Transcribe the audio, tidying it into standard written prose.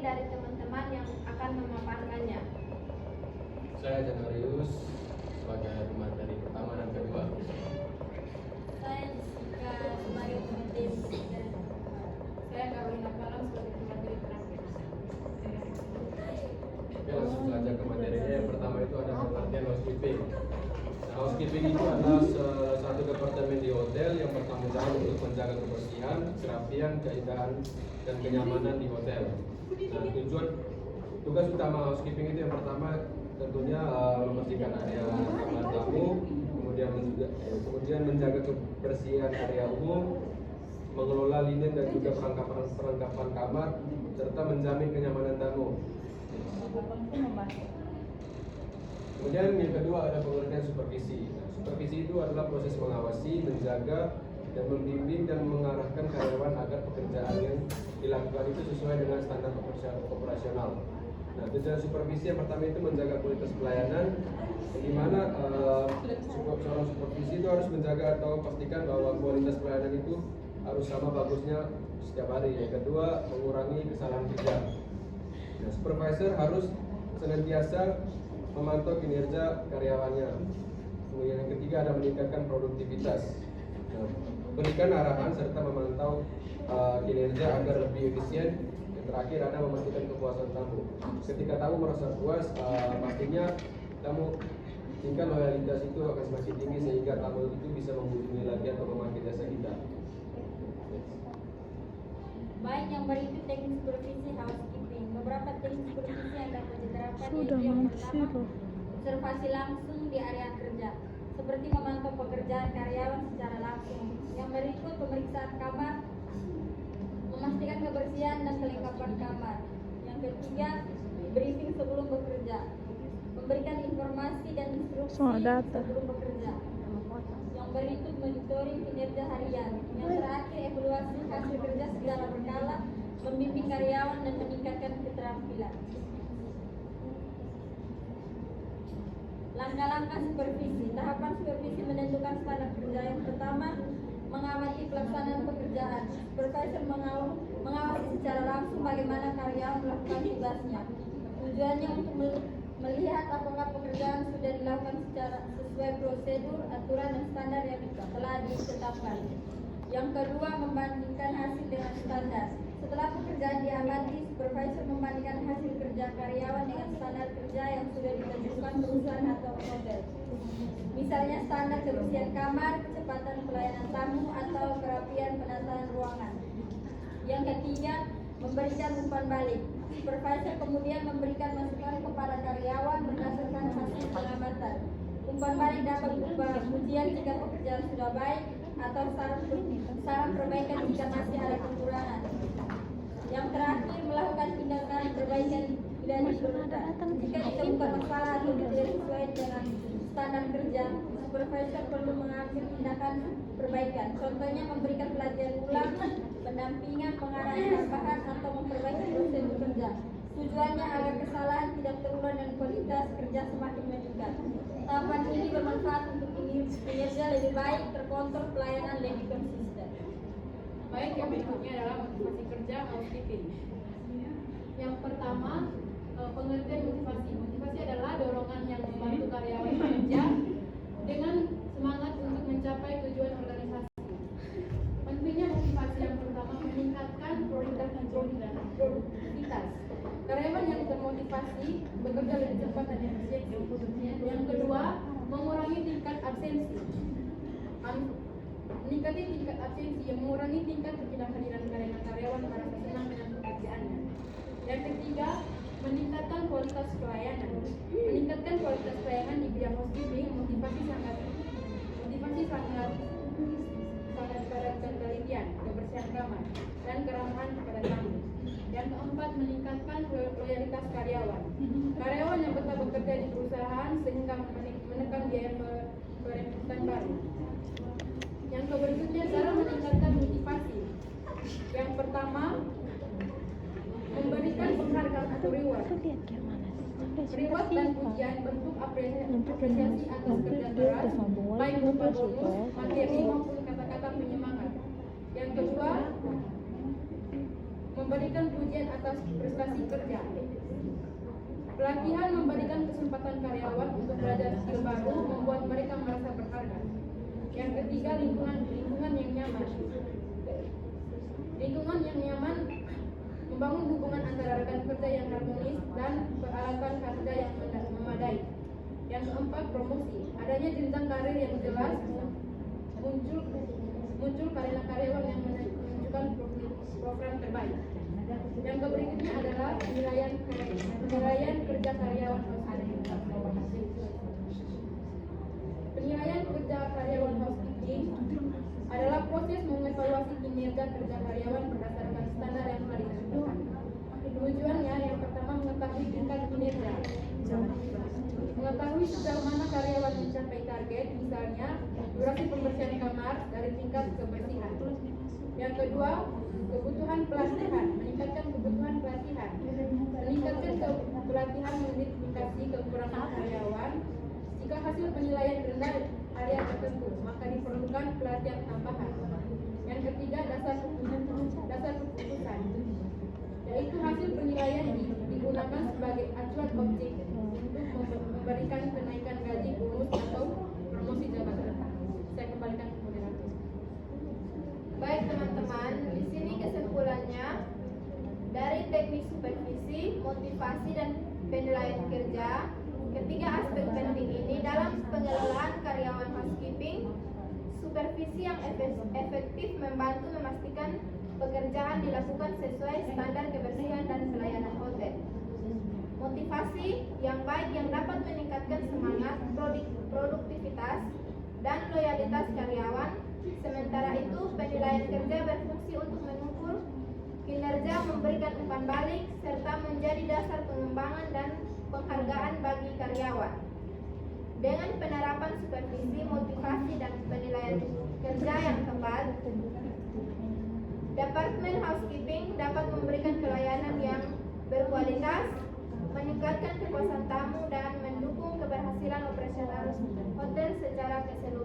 dari teman-teman yang akan memaparkannya. Saya Janarius sebagai pemateri pertama dan kedua. Saya Jessica sebagai pemateri dan saya Carolina Kalam sebagai pemateri terakhir. Oke, langsung saja ke materinya. Yang pertama itu ada pengertian housekeeping. Nah, housekeeping itu adalah salah satu departemen di hotel yang bertanggung jawab untuk menjaga kebersihan, kerapian, keindahan, dan kenyamanan di hotel. Nah, tugas utama housekeeping itu yang pertama tentunya membersihkan area kamar tamu, kemudian menjaga kebersihan area umum, mengelola linen dan juga perlengkapan kamar, serta menjamin kenyamanan tamu. Kemudian yang kedua ada pengertian supervisi. Nah, supervisi itu adalah proses mengawasi, menjaga, dan membimbing dan mengarahkan karyawan agar pekerjaan yang dilakukan itu sesuai dengan standar operasional. Nah, tujuan supervisi yang pertama itu menjaga kualitas pelayanan, di mana seorang supervisi itu harus menjaga atau pastikan bahwa kualitas pelayanan itu harus sama bagusnya setiap hari. Yang kedua, mengurangi kesalahan kerja. Nah, supervisor harus senantiasa memantau kinerja karyawannya. Kemudian yang ketiga ada meningkatkan produktivitas. Nah, berikan arahan serta memantau kinerja agar lebih efisien. Yang terakhir ada memastikan kepuasan tamu. Ketika tamu merasa puas, pastinya tamu tingkat loyalitas itu akan semakin tinggi sehingga tamu itu bisa menghubungi lagi atau memakai jasa kita. Baik, yang berikut teknik supervisi housekeeping. Beberapa teknik supervisi yang dapat diterapkan yaitu Sudah yang masih pertama, loh. observasi langsung di area kerja, seperti memantau pekerjaan karyawan secara langsung. Yang berikut pemeriksaan kamar, memastikan kebersihan dan kelengkapan kamar. Yang ketiga, briefing sebelum bekerja, memberikan informasi dan instruksi sebelum bekerja. Yang berikut monitoring kinerja harian. Yang terakhir, evaluasi hasil kerja secara berkala, membimbing karyawan dan meningkatkan keterampilan. Langkah-langkah supervisi. Tahapan supervisi menentukan standar kerja. Yang pertama, mengamati pelaksanaan pekerjaan. Supervisor mengawasi secara langsung bagaimana karyawan melakukan tugasnya. Tujuannya untuk melihat apakah pekerjaan sudah dilakukan secara sesuai prosedur, aturan, dan standar yang telah ditetapkan. Yang kedua, membandingkan hasil dengan standar. Setelah pekerjaan diamati, supervisor membandingkan hasil kerja karyawan dengan standar kerja yang sudah ditentukan perusahaan atau hotel. Misalnya standar kebersihan kamar, kecepatan pelayanan tamu, atau kerapian penataan ruangan. Yang ketiga, memberikan umpan balik. Supervisor kemudian memberikan masukan kepada karyawan berdasarkan hasil pengamatan. Umpan balik dapat berupa pujian jika pekerjaan sudah baik atau saran perbaikan jika masih ada kekurangan. Yang terakhir, melakukan tindakan perbaikan bila diperlukan. Jika ditemukan masalah atau tidak sesuai dengan standar kerja, supervisor perlu mengambil tindakan perbaikan. Contohnya memberikan pelatihan ulang, pendampingan, pengarahan tambahan, atau memperbaiki prosedur kerja. Tujuannya agar kesalahan tidak terulang dan kualitas kerja semakin meningkat. Tahapan ini bermanfaat untuk kinerja lebih baik, terkontrol, pelayanan lebih konsisten. Baik, yang berikutnya adalah motivasi kerja housekeeping. Yang pertama, pengertian motivasi. Motivasi adalah dorongan yang membantu karyawan bekerja dengan semangat untuk mencapai tujuan organisasi. Pentingnya motivasi yang pertama meningkatkan produktivitas. Karyawan yang termotivasi bekerja lebih cepat dan efisien. Yang kedua, mengurangi tingkat absensi. Meningkati tingkat absensi yang mengurangi tingkat ketidakhadiran karyawan merasa senang dengan pekerjaannya. Yang ketiga, meningkatkan kualitas pelayanan. Meningkatkan kualitas pelayanan di bidang housekeeping, motivasi sangat pada ketelitian, kebersihan kamar, dan keramahan kepada tamu. Yang keempat, meningkatkan loyalitas karyawan. Karyawan yang betah bekerja di perusahaan sehingga menekan biaya perekrutan baru. Yang berikutnya, cara meningkatkan motivasi. Yang pertama, memberikan penghargaan atau reward. Reward dan pujian bentuk apresiasi atas kerja keras, baik berupa bonus, materi maupun kata-kata penyemangat. Yang kedua, memberikan pujian atas prestasi kerja. Pelatihan memberikan kesempatan karyawan untuk belajar skill baru, membuat mereka merasa berharga. Yang ketiga, lingkungan yang nyaman. Lingkungan yang nyaman membangun hubungan antara rekan kerja yang harmonis dan peralatan kerja yang memadai. Yang keempat, promosi. Adanya jenjang karir yang jelas muncul karena karyawan yang menunjukkan program terbaik. Yang berikutnya adalah penilaian kerja karyawan housekeeping. Penilaian kerja karyawan housekeeping adalah proses mengevaluasi kinerja kerja karyawan berdasarkan standar yang telah ditentukan. Tujuannya yang pertama mengetahui tingkat kinerja, mengetahui sejauh mana karyawan mencapai target, misalnya durasi pembersihan kamar dari tingkat kebersihan. Yang kedua, kebutuhan pelatihan, meningkatkan kebutuhan pelatihan, meningkatkan pelatihan mengidentifikasi kekurangan karyawan. Jika hasil penilaian rendah area tertentu, maka diperlukan pelatihan tambahan. Yang ketiga, dasar keputusan, yaitu hasil penilaian digunakan sebagai acuan objektif untuk memberikan kenaikan gaji, bonus atau promosi jabatan. Saya kembalikan ke moderator. Baik teman-teman, di sini kesimpulannya dari teknik supervisi, motivasi dan penilaian kerja, ketiga aspek penting ini dalam pengelolaan karyawan housekeeping. Supervisi yang efektif membantu memastikan pekerjaan dilakukan sesuai standar kebersihan dan pelayanan hotel. Motivasi yang baik yang dapat meningkatkan semangat, produktivitas, dan loyalitas karyawan. Sementara itu, penilaian kerja berfungsi untuk mengukur kinerja, memberikan umpan balik, serta menjadi dasar pengembangan dan penghargaan bagi karyawan. Dengan penerapan supervisi, motivasi, dan penilaian kerja yang tepat, Departemen Housekeeping dapat memberikan pelayanan yang berkualitas, meningkatkan kepuasan tamu, dan mendukung keberhasilan operasional hotel secara keseluruhan.